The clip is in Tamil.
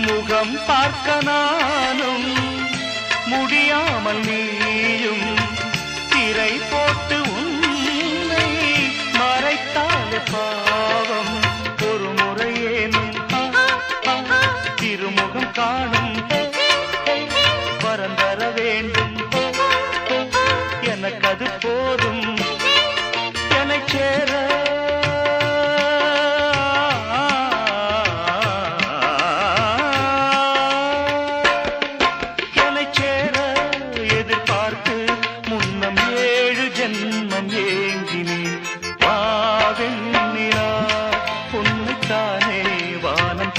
முகம் பார்க்க நானும் முடியாமல் நீயும் திரை போட்டு உன்னை மறைத்தாலே பாவம். ஒரு முறையேனும் திருமுகம் காணும் வரம் தர வேண்டும். எனக்கு அது போதும் என்னை சேர. எதிர்பார்த்து முன்னம் 7 ஜென்மம் ஏங்கினேன். வாவெண்ணிலா உன்னைத்தானே வானம்